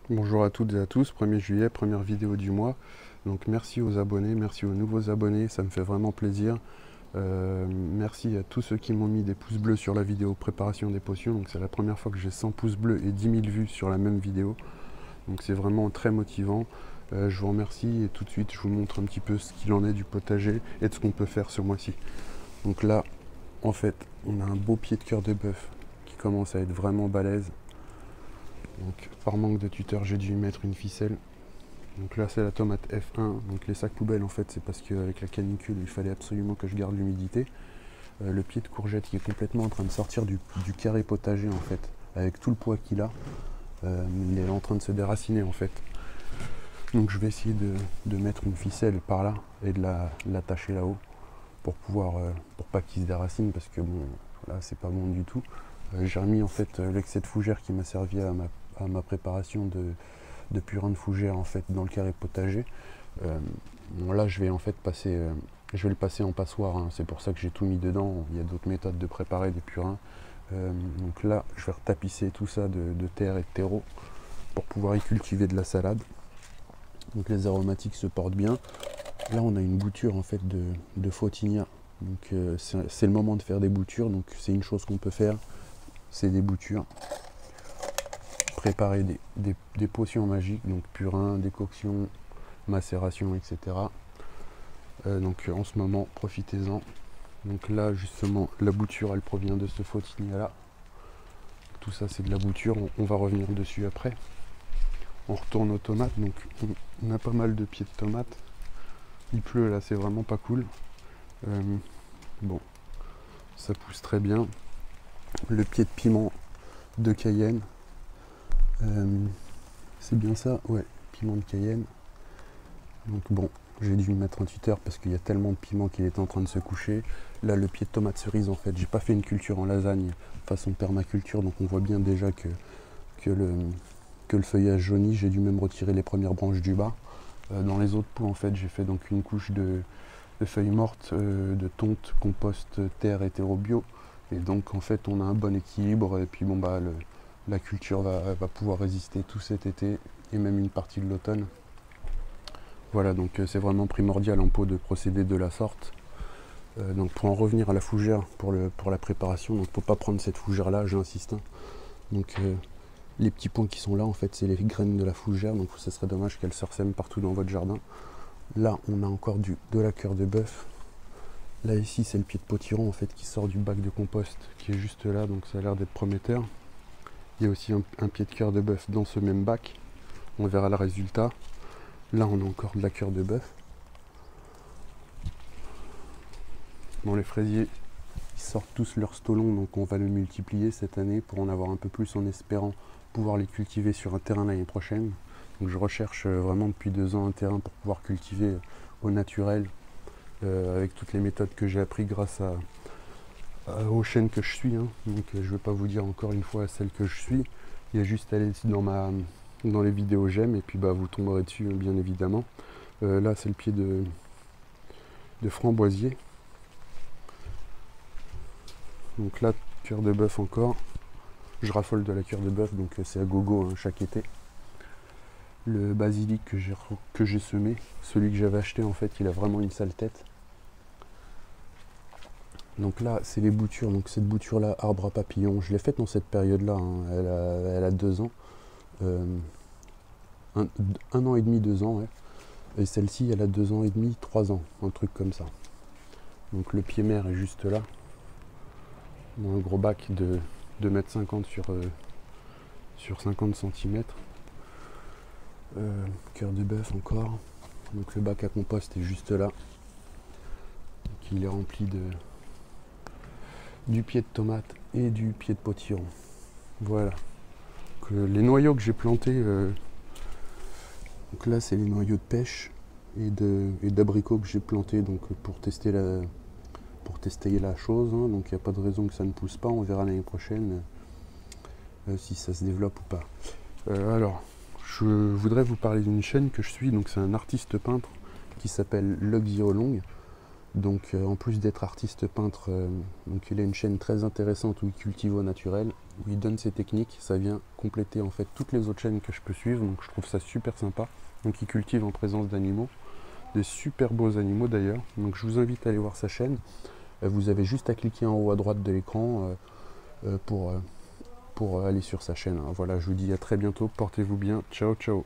Bonjour à toutes et à tous, 1er juillet, première vidéo du mois. Donc merci aux abonnés, merci aux nouveaux abonnés, ça me fait vraiment plaisir. Merci à tous ceux qui m'ont mis des pouces bleus sur la vidéo préparation des potions. Donc c'est la première fois que j'ai 100 pouces bleus et 10 000 vues sur la même vidéo. Donc c'est vraiment très motivant. Je vous remercie et tout de suite je vous montre un petit peu ce qu'il en est du potager et de ce qu'on peut faire ce mois-ci. Donc là, en fait, on a un beau pied de cœur de bœuf qui commence à être vraiment balèze. Donc par manque de tuteur, j'ai dû y mettre une ficelle. Donc là c'est la tomate F1, donc les sacs poubelles en fait c'est parce qu'avec la canicule il fallait absolument que je garde l'humidité. Le pied de courgette qui est complètement en train de sortir du carré potager en fait, avec tout le poids qu'il a, il est en train de se déraciner en fait. Donc je vais essayer de mettre une ficelle par là et de l'attacher là-haut pour pouvoir, pour pas qu'il se déracine parce que bon là c'est pas bon du tout. J'ai remis en fait l'excès de fougère qui m'a servi à ma préparation de purin de fougère en fait dans le carré potager. Bon, là je vais en fait passer, je vais le passer en passoire, hein. C'est pour ça que j'ai tout mis dedans. Il y a d'autres méthodes de préparer des purins. Donc là je vais retapisser tout ça de terre et de terreau pour pouvoir y cultiver de la salade. Donc les aromatiques se portent bien. Là on a une bouture en fait de Photinia. Donc c'est le moment de faire des boutures. Donc c'est une chose qu'on peut faire, c'est des boutures. Préparer des potions magiques, donc purin, décoction, macération, etc. Donc en ce moment, profitez-en. Donc là, justement, la bouture, elle provient de ce Photinia là. Tout ça, c'est de la bouture. On va revenir dessus après. On retourne aux tomates. Donc on a pas mal de pieds de tomates. Il pleut là, c'est vraiment pas cool. Bon, ça pousse très bien. Le pied de piment de Cayenne. C'est bien ça, ouais, piment de Cayenne. Donc bon, j'ai dû mettre un tuteur parce qu'il y a tellement de piment qu'il est en train de se coucher. Là, le pied de tomate cerise, en fait, j'ai pas fait une culture en lasagne façon permaculture, donc on voit bien déjà que le feuillage jaunit. J'ai dû même retirer les premières branches du bas. Dans les autres pots, en fait, j'ai fait donc une couche de feuilles mortes, de tonte, compost, terre hétérobio. Et donc, en fait, on a un bon équilibre. Et puis, bon, bah, la culture va pouvoir résister tout cet été et même une partie de l'automne. Voilà, donc c'est vraiment primordial en pot de procéder de la sorte. Donc pour en revenir à la fougère pour la préparation, donc faut pas prendre cette fougère là, j'insiste, hein. Donc les petits points qui sont là en fait c'est les graines de la fougère, donc ce serait dommage qu'elles se ressèment partout dans votre jardin. Là on a encore de la cœur de bœuf. Là ici c'est le pied de potiron en fait qui sort du bac de compost qui est juste là, donc ça a l'air d'être prometteur. Il y a aussi un pied de cœur de bœuf dans ce même bac, on verra le résultat. Là on a encore de la cœur de bœuf. Bon, les fraisiers ils sortent tous leur stolon, donc on va le multiplier cette année pour en avoir un peu plus en espérant pouvoir les cultiver sur un terrain l'année prochaine. Donc je recherche vraiment depuis 2 ans un terrain pour pouvoir cultiver au naturel avec toutes les méthodes que j'ai appris grâce aux chaînes que je suis, hein. Donc je ne vais pas vous dire encore une fois celle que je suis. Il y a juste à aller dans les vidéos j'aime et puis bah, vous tomberez dessus bien évidemment. Là c'est le pied de framboisier. Donc là, cœur de bœuf encore. Je raffole de la cœur de bœuf, donc c'est à gogo hein, chaque été. Le basilic que j'ai semé, celui que j'avais acheté en fait, il a vraiment une sale tête. Donc là, c'est les boutures. Donc cette bouture là, arbre à papillon, je l'ai faite dans cette période là, hein. Elle a 2 ans. Un an et demi, 2 ans, ouais. Et celle-ci, elle a 2 ans et demi, 3 ans, un truc comme ça. Donc le pied mère est juste là. Un gros bac de 2,50 m sur 50 cm. Cœur de bœuf encore. Donc le bac à compost est juste là. Donc il est rempli du pied de tomate et du pied de potiron. Voilà. Donc, les noyaux que j'ai plantés, donc là c'est les noyaux de pêche et d'abricots que j'ai plantés donc, pour tester la chose, hein. Donc il n'y a pas de raison que ça ne pousse pas. On verra l'année prochaine si ça se développe ou pas. Alors, je voudrais vous parler d'une chaîne que je suis. Donc c'est un artiste peintre qui s'appelle Luxiolong. Donc en plus d'être artiste peintre, donc il a une chaîne très intéressante où il cultive au naturel, où il donne ses techniques. Ça vient compléter en fait toutes les autres chaînes que je peux suivre, donc je trouve ça super sympa. Donc il cultive en présence d'animaux, des super beaux animaux d'ailleurs. Donc je vous invite à aller voir sa chaîne. Vous avez juste à cliquer en haut à droite de l'écran pour aller sur sa chaîne. Voilà, je vous dis à très bientôt, portez-vous bien, ciao ciao.